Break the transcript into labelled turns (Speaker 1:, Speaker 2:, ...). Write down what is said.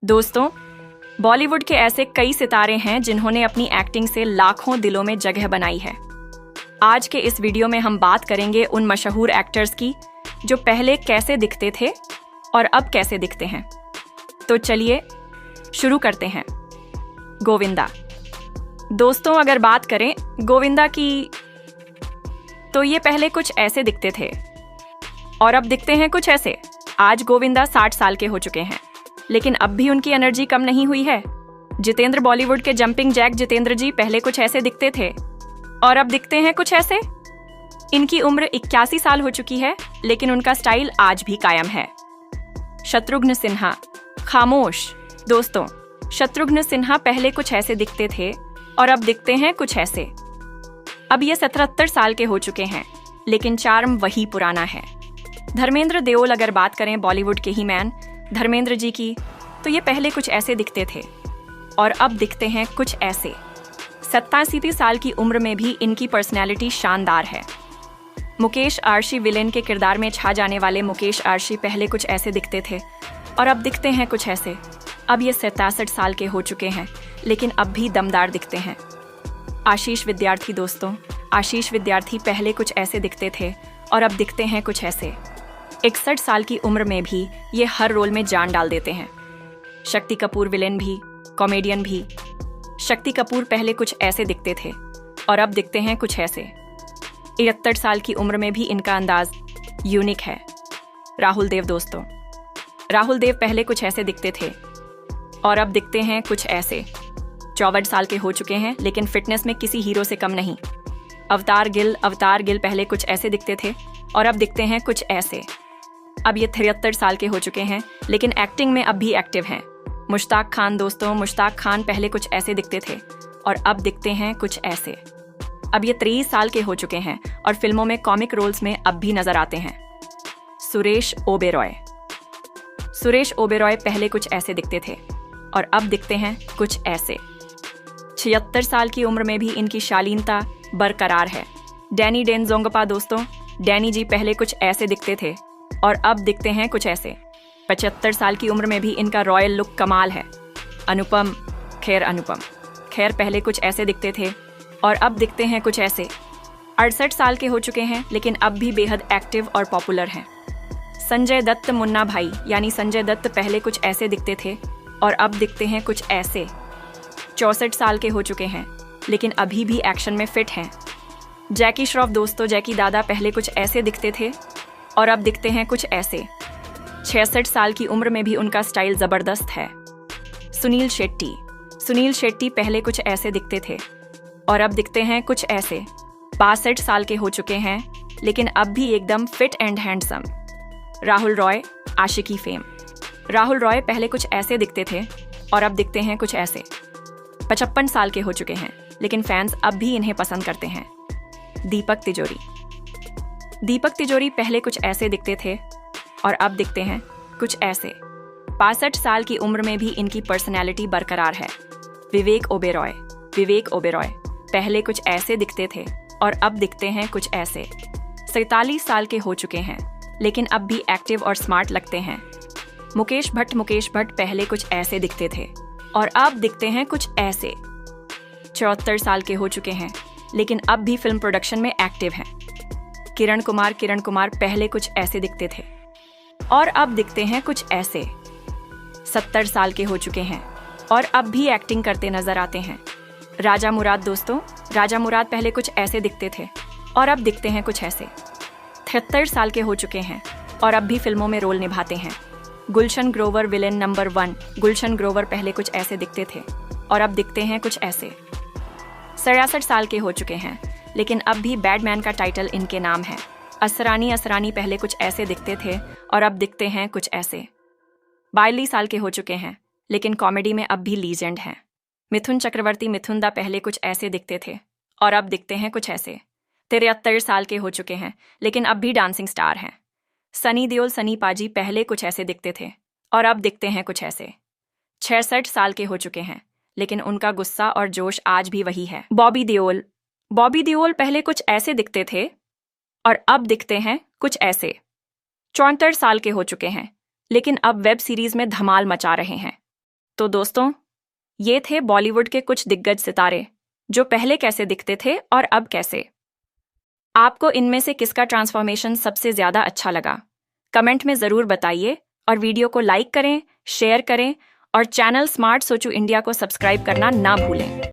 Speaker 1: दोस्तों, बॉलीवुड के ऐसे कई सितारे हैं जिन्होंने अपनी एक्टिंग से लाखों दिलों में जगह बनाई है। आज के इस वीडियो में हम बात करेंगे उन मशहूर एक्टर्स की जो पहले कैसे दिखते थे और अब कैसे दिखते हैं। तो चलिए शुरू करते हैं। गोविंदा। दोस्तों, अगर बात करें गोविंदा की, तो ये पहले कुछ ऐसे दिखते थे और अब दिखते हैं कुछ ऐसे। आज गोविंदा 60 साल के हो चुके हैं, लेकिन अब भी उनकी एनर्जी कम नहीं हुई है। जितेंद्र, बॉलीवुड के जंपिंग जैक जितेंद्र जी पहले कुछ ऐसे दिखते थे और अब दिखते हैं कुछ ऐसे। इनकी उम्र 81 साल हो चुकी है, लेकिन उनका स्टाइल आज भी कायम है। शत्रुघ्न सिन्हा। खामोश। दोस्तों, शत्रुघ्न सिन्हा पहले कुछ ऐसे दिखते थे और अब दिखते हैं कुछ ऐसे। अब ये 77 साल के हो चुके हैं, लेकिन चार्म वही पुराना है। धर्मेंद्र देओल। अगर बात करें बॉलीवुड के ही मैन धर्मेंद्र जी की, तो ये पहले कुछ ऐसे दिखते थे और अब दिखते हैं कुछ ऐसे। 87 साल की उम्र में भी इनकी पर्सनैलिटी शानदार है। मुकेश आर्शी। विलेन के किरदार में छा जाने वाले मुकेश आर्शी पहले कुछ ऐसे दिखते थे और अब दिखते हैं कुछ ऐसे। अब ये 67 साल के हो चुके हैं, लेकिन अब भी दमदार दिखते हैं। आशीष विद्यार्थी। दोस्तों, आशीष विद्यार्थी पहले कुछ ऐसे दिखते थे और अब दिखते हैं कुछ ऐसे। 61 साल की उम्र में भी ये हर रोल में जान डाल देते हैं। शक्ति कपूर। विलेन भी, कॉमेडियन भी। शक्ति कपूर पहले कुछ ऐसे दिखते थे और अब दिखते हैं कुछ ऐसे। 73 साल की उम्र में भी इनका अंदाज यूनिक है। राहुल देव। दोस्तों, राहुल देव पहले कुछ ऐसे दिखते थे और अब दिखते हैं कुछ ऐसे। 54 साल के हो चुके हैं, लेकिन फिटनेस में किसी हीरो से कम नहीं। अवतार गिल। अवतार गिल पहले कुछ ऐसे दिखते थे और अब दिखते हैं कुछ ऐसे। अब ये 73 साल के हो चुके हैं, लेकिन एक्टिंग में अब भी एक्टिव हैं। मुश्ताक खान। दोस्तों, मुश्ताक खान पहले कुछ ऐसे दिखते थे और अब दिखते हैं कुछ ऐसे। अब ये 23 साल के हो चुके हैं और फिल्मों में कॉमिक रोल्स में अब भी नजर आते हैं। सुरेश ओबेरॉय। सुरेश ओबेरॉय पहले कुछ ऐसे दिखते थे और अब दिखते हैं कुछ ऐसे। 76 साल की उम्र में भी इनकी शालीनता बरकरार है। डैनी डेंजोंगपा। दोस्तों, डैनी जी पहले कुछ ऐसे दिखते थे और अब दिखते हैं कुछ ऐसे। 75 साल की उम्र में भी इनका रॉयल लुक कमाल है। अनुपम खेर। अनुपम खेर पहले कुछ ऐसे दिखते थे और अब दिखते हैं कुछ ऐसे। 68 साल के हो चुके हैं, लेकिन अब भी बेहद एक्टिव और पॉपुलर हैं। संजय दत्त। मुन्ना भाई यानी संजय दत्त पहले कुछ ऐसे दिखते थे और अब दिखते हैं कुछ ऐसे। 64 साल के हो चुके हैं, लेकिन अभी भी एक्शन में फिट हैं। जैकी श्रॉफ। दोस्तों, जैकी दादा पहले कुछ ऐसे दिखते थे और अब दिखते हैं कुछ ऐसे। 66 साल की उम्र में भी उनका स्टाइल जबरदस्त है। सुनील शेट्टी। सुनील शेट्टी पहले कुछ ऐसे दिखते थे और अब दिखते हैं कुछ ऐसे। 62 साल के हो चुके हैं, लेकिन अब भी एकदम fit and handsome. Rahul Roy. Aashiqui fame. Rahul Roy पहले कुछ ऐसे दिखते थे और अब दिखते हैं कुछ ऐसे। 55 साल के हो चुके हैं, लेकिन फैंस अब भी इन्हें पसंद करते हैं। दीपक तिजोरी। दीपक तिजोरी पहले कुछ ऐसे दिखते थे और अब दिखते हैं कुछ ऐसे। 65 साल की उम्र में भी इनकी पर्सनैलिटी बरकरार है। विवेक ओबेरॉय। विवेक ओबेरॉय पहले कुछ ऐसे दिखते थे और अब दिखते हैं कुछ ऐसे। 47 साल के हो चुके हैं, लेकिन अब भी एक्टिव और स्मार्ट लगते हैं। मुकेश भट्ट। मुकेश भट्ट पहले कुछ ऐसे दिखते थे और अब दिखते हैं कुछ ऐसे। 74 साल के हो चुके हैं, लेकिन अब भी फिल्म प्रोडक्शन में एक्टिव हैं। किरण कुमार। किरण कुमार पहले कुछ ऐसे दिखते थे और अब दिखते हैं कुछ ऐसे। 70 साल के हो चुके हैं और अब भी एक्टिंग करते नजर आते हैं। राजा मुराद। दोस्तों, राजा मुराद पहले कुछ ऐसे दिखते थे और अब दिखते हैं कुछ ऐसे। 73 साल के हो चुके हैं और अब भी फिल्मों में रोल निभाते हैं। गुलशन ग्रोवर। Villain number 1। गुलशन ग्रोवर पहले कुछ ऐसे दिखते थे और अब दिखते हैं कुछ ऐसे। 63 साल के हो चुके हैं, लेकिन अब भी बैडमैन का टाइटल इनके नाम है। असरानी। असरानी पहले कुछ ऐसे दिखते थे और अब दिखते हैं कुछ ऐसे। 42 साल के हो चुके हैं, लेकिन कॉमेडी में अब भी लीजेंड हैं। मिथुन चक्रवर्ती। मिथुन दा पहले कुछ ऐसे दिखते थे और अब दिखते हैं कुछ ऐसे। 73 साल के हो चुके हैं, लेकिन अब भी डांसिंग स्टार हैं। सनी देओल। सनी पाजी पहले कुछ ऐसे दिखते थे और अब दिखते हैं कुछ ऐसे। 66 साल के हो चुके हैं, लेकिन उनका गुस्सा और जोश आज भी वही है। बॉबी देओल। बॉबी देओल पहले कुछ ऐसे दिखते थे और अब दिखते हैं कुछ ऐसे। 74 साल के हो चुके हैं, लेकिन अब वेब सीरीज में धमाल मचा रहे हैं। तो दोस्तों, ये थे बॉलीवुड के कुछ दिग्गज सितारे जो पहले कैसे दिखते थे और अब कैसे। आपको इनमें से किसका ट्रांसफॉर्मेशन सबसे ज्यादा अच्छा लगा? कमेंट में जरूर बताइए और वीडियो को लाइक करें, शेयर करें और चैनल स्मार्ट सोचू इंडिया को सब्सक्राइब करना ना भूलें।